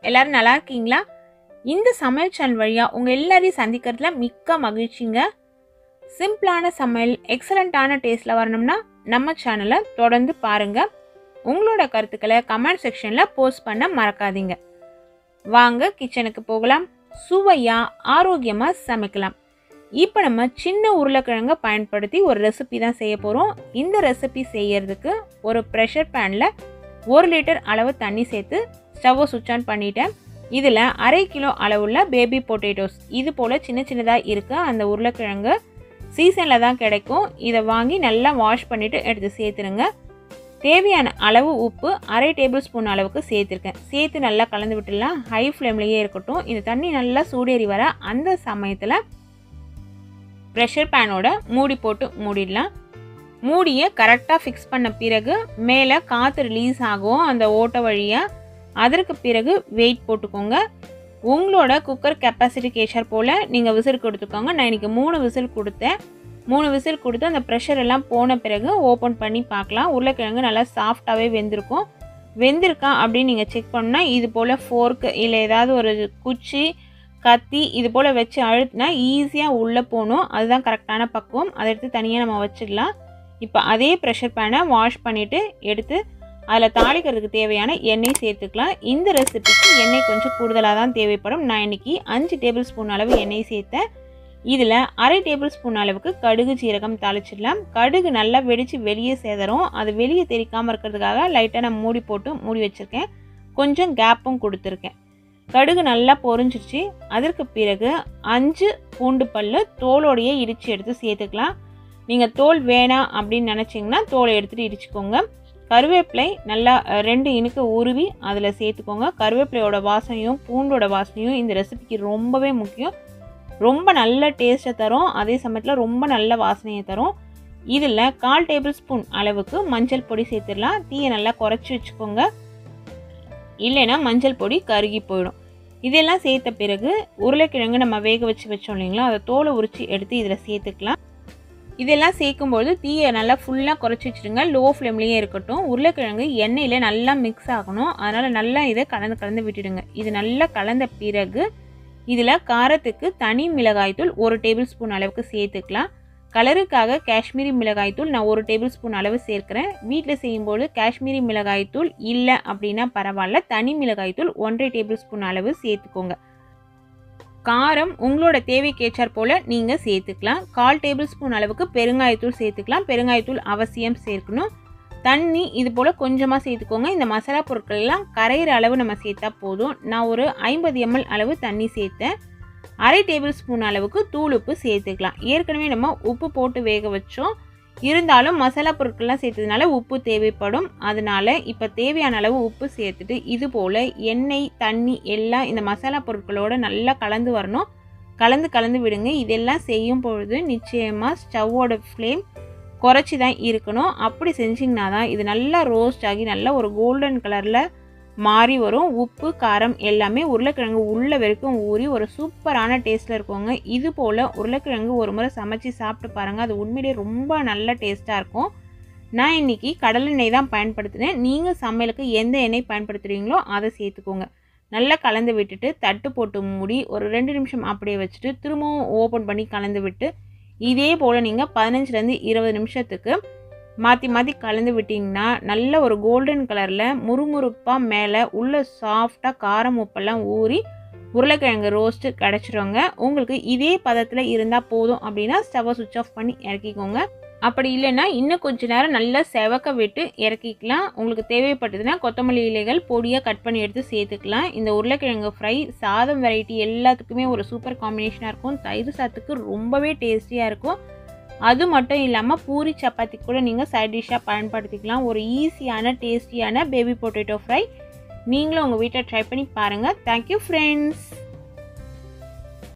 எல்லாரும் நல்லா இருக்கீங்களா? இந்த சமையல் சேனல் வழியாக உங்கள் எல்லாரையும் சந்திக்கிறதுல மிக்க மகிழ்ச்சிங்க. சிம்பிளான சமையல் எக்ஸலண்ட்டான டேஸ்ட்டில் வரணும்னா நம்ம சேனலை தொடர்ந்து பாருங்கள். உங்களோட கருத்துக்களை கமெண்ட் செக்ஷனில் போஸ்ட் பண்ண மறக்காதீங்க. வாங்க கிச்சனுக்கு போகலாம். சுவையாக ஆரோக்கியமாக சமைக்கலாம். இப்போ நம்ம சின்ன உருளைக்கிழங்கை பயன்படுத்தி ஒரு ரெசிபி தான் செய்ய போகிறோம். இந்த ரெசிபி செய்யறதுக்கு ஒரு ப்ரெஷர் பேனில் 1 லிட்டர் அளவு தண்ணி சேர்த்து ஸ்டவ்வை சுவிட்ச் ஆன் பண்ணிட்டேன். இதில் 1/2 கிலோ அளவுள்ள பேபி பொட்டேட்டோஸ் இது போல் சின்ன சின்னதாக இருக்குது. அந்த உருளைக்கிழங்கு சீசனில் தான் கிடைக்கும். இதை வாங்கி நல்லா வாஷ் பண்ணிவிட்டு எடுத்து சேர்த்துருங்க. தேவையான அளவு உப்பு 1/2 டேபிள் ஸ்பூன் அளவுக்கு சேர்த்துருக்கேன். சேர்த்து நல்லா கலந்து விட்டுடலாம். ஹை ஃப்ளேம்லேயே இருக்கட்டும். இந்த தண்ணி நல்லா சூடேறி வர அந்த சமயத்தில் ப்ரெஷர் பேனோட மூடி போட்டு மூடிடலாம். மூடியை கரெக்டாக ஃபிக்ஸ் பண்ண பிறகு மேலே காற்று ரிலீஸ் ஆகும் அந்த ஓட்டை வழியாக. அதற்கு பிறகு வெயிட் போட்டுக்கோங்க. உங்களோட குக்கர் கெப்பாசிட்டிக்கு ஏற்றாற் போல் நீங்கள் விசில் கொடுத்துக்கோங்க. நான் இன்றைக்கி 3 விசில் கொடுத்தேன். 3 விசில் கொடுத்து அந்த ப்ரெஷர் எல்லாம் போன பிறகு ஓப்பன் பண்ணி பார்க்கலாம். உருளைக்கிழங்கு நல்லா சாஃப்டாகவே வெந்திருக்கும். வெந்திருக்கா அப்படின்னு நீங்கள் செக் பண்ணால் இது போல் ஃபோர்க்கு இல்லை ஏதாவது ஒரு குச்சி கத்தி இது போல் வச்சு அழுத்தினா ஈஸியாக உள்ளே போகணும். அதுதான் கரெக்டான பக்குவம். அதை எடுத்து தனியாக நம்ம வச்சிடலாம். இப்போ அதே ப்ரெஷர் பேனை வாஷ் பண்ணிவிட்டு எடுத்து அதில் தாளிக்கிறதுக்கு தேவையான எண்ணெய் சேர்த்துக்கலாம். இந்த ரெசிபிக்கு எண்ணெய் கொஞ்சம் கூடுதலாக தான் தேவைப்படும். நான் இன்றைக்கி 5 டேபிள் ஸ்பூன் அளவு எண்ணெய் சேர்த்தேன். இதில் 1/2 டேபிள் ஸ்பூன் அளவுக்கு கடுகு சீரகம் தாளிச்சிடலாம். கடுகு நல்லா வெடித்து வெளியே சேதரும். அது வெளியே தெரிக்காமல் இருக்கிறதுக்காக லைட்டாக நான் மூடி போட்டு மூடி வச்சுருக்கேன். கொஞ்சம் கேப்பும் கொடுத்துருக்கேன். கடுகு நல்லா பொரிஞ்சிருச்சு. அதற்கு பிறகு 5 பூண்டு பல் தோலோடையே இடித்து எடுத்து சேர்த்துக்கலாம். நீங்கள் தோல் வேணாம் அப்படின்னு நினச்சிங்கன்னா தோலை எடுத்துகிட்டு இடிச்சுக்கோங்க. கருவேப்பிலை நல்லா 2 இனுக்கு உருவி அதில் சேர்த்துக்கோங்க. கருவேப்பிலையோட வாசனையும் பூண்டோட வாசனையும் இந்த ரெசிபிக்கு ரொம்பவே முக்கியம். ரொம்ப நல்ல டேஸ்ட்டை தரும். அதே சமயத்தில் ரொம்ப நல்ல வாசனையை தரும். இதில் 1/4 டேபிள் ஸ்பூன் அளவுக்கு மஞ்சள் பொடி சேர்த்துடலாம். தீயை நல்லா குறைச்சி வச்சுக்கோங்க. இல்லைன்னா மஞ்சள் பொடி கருகி போயிடும். இதெல்லாம் சேர்த்த பிறகு உருளைக்கிழங்கு நம்ம வேக வச்சோம் இல்லைங்களா, அதை தோலை உரித்து எடுத்து இதில் சேர்த்துக்கலாம். இதெல்லாம் சேர்க்கும்போது தீயை நல்லா ஃபுல்லாக குறைச்சி வச்சுடுங்க. லோ ஃப்ளேம்லேயே இருக்கட்டும். உருளைக்கிழங்கு எண்ணெயில் நல்லா மிக்ஸ் ஆகணும். அதனால் நல்லா இதை கலந்து விட்டுடுங்க. இது நல்லா கலந்த பிறகு இதில் காரத்துக்கு தனி மிளகாய்த்தூள் 1 டேபிள் ஸ்பூன் அளவுக்கு சேர்த்துக்கலாம். கலருக்காக காஷ்மீரி மிளகாய்த்தூள் நான் 1 டேபிள் ஸ்பூன் அளவு சேர்க்குறேன். வீட்டில் செய்யும்போது காஷ்மீரி மிளகாய்த்தூள் இல்லை அப்படின்னா பரவாயில்ல, தனி மிளகாய்த்தூள் 1/2 டேபிள் ஸ்பூன் அளவு சேர்த்துக்கோங்க. காரம் உங்களோட தேவைக்கு ஏற்றாற் போல் நீங்கள் சேர்த்துக்கலாம். 1/4 டேபிள் ஸ்பூன் அளவுக்கு பெருங்காயத்தூள் சேர்த்துக்கலாம். பெருங்காயத்தூள் அவசியம் சேர்க்கணும். தண்ணி இது போல் கொஞ்சமாக சேர்த்துக்கோங்க. இந்த மசாலா பொருட்கள்லாம் கரையிற அளவு நம்ம சேர்த்தா போதும். நான் ஒரு 50 ml அளவு தண்ணி சேர்த்தேன். 1/2 டேபிள் ஸ்பூன் அளவுக்கு தூள் உப்பு சேர்த்துக்கலாம். ஏற்கனவே நம்ம உப்பு போட்டு வேக வச்சோம். இருந்தாலும் மசாலா பொருட்கள்லாம் சேர்த்ததுனால உப்பு தேவைப்படும். அதனால இப்போ தேவையான அளவு உப்பு சேர்த்துட்டு இது போல் எண்ணெய் தண்ணி எல்லாம் இந்த மசாலா பொருட்களோடு நல்லா கலந்து வரணும். கலந்து விடுங்க. இதெல்லாம் செய்யும் பொழுது நிச்சயமாக ஸ்டவ்வோட ஃப்ளேம் குறைச்சி தான் இருக்கணும். அப்படி செஞ்சிங்கன்னா தான் இது நல்லா ரோஸ்ட் ஆகி நல்லா ஒரு கோல்டன் கலரில் மாறி வரும். உப்பு காரம் எல்லாமே உருளைக்கிழங்கு உள்ள வரைக்கும் ஊறி ஒரு சூப்பரான டேஸ்ட்டில் இருக்குங்க. இது போல் உருளைக்கிழங்கு ஒரு முறை சமைச்சு சாப்பிட்டு பாருங்கள். அது உண்மையிலேயே ரொம்ப நல்ல டேஸ்ட்டாக இருக்கும். நான் இன்றைக்கி கடலெண்ணெய் தான் பயன்படுத்தினேன். நீங்கள் சமையலுக்கு எந்த எண்ணெய் பயன்படுத்துகிறீங்களோ அதை சேர்த்துக்கோங்க. நல்லா கலந்து விட்டுட்டு தட்டு போட்டு மூடி ஒரு 2 நிமிஷம் அப்படியே வச்சுட்டு திரும்பவும் ஓப்பன் பண்ணி கலந்து விட்டு இதே போல் நீங்கள் 15லேருந்து 20 நிமிஷத்துக்கு மாற்றி கலந்து விட்டிங்கன்னா நல்ல ஒரு கோல்டன் கலரில் முறுமுறுப்பாக மேலே உள்ள சாஃப்டாக காரம் உப்பெல்லாம் ஊறி உருளைக்கிழங்கு ரோஸ்ட்டு கிடச்சிருவாங்க. உங்களுக்கு இதே பதத்தில் இருந்தால் போதும் அப்படின்னா ஸ்டவ்வை சுவிட்ச் ஆஃப் பண்ணி இறக்கிக்கோங்க. அப்படி இல்லைன்னா இன்னும் கொஞ்சம் நேரம் நல்லா செவக்க விட்டு இறக்கிக்கலாம். உங்களுக்கு தேவைப்பட்டதுன்னா கொத்தமல்லி இலைகள் பொடியாக கட் பண்ணி எடுத்து சேர்த்துக்கலாம். இந்த உருளைக்கிழங்கு ஃப்ரை சாதம் வெரைட்டி எல்லாத்துக்குமே ஒரு சூப்பர் காம்பினேஷனாக இருக்கும். தயிர் சாதத்துக்கு ரொம்பவே டேஸ்டியாக இருக்கும். அது மட்டும் இல்லாமல் பூரி சப்பாத்தி கூட நீங்கள் சைட் டிஷ்ஷாக பயன்படுத்திக்கலாம். ஒரு ஈஸியான டேஸ்டியான பேபி பொட்டேட்டோ ஃப்ரை நீங்களும் உங்கள் வீட்டில் ட்ரை பண்ணி பாருங்கள். Thank you friends.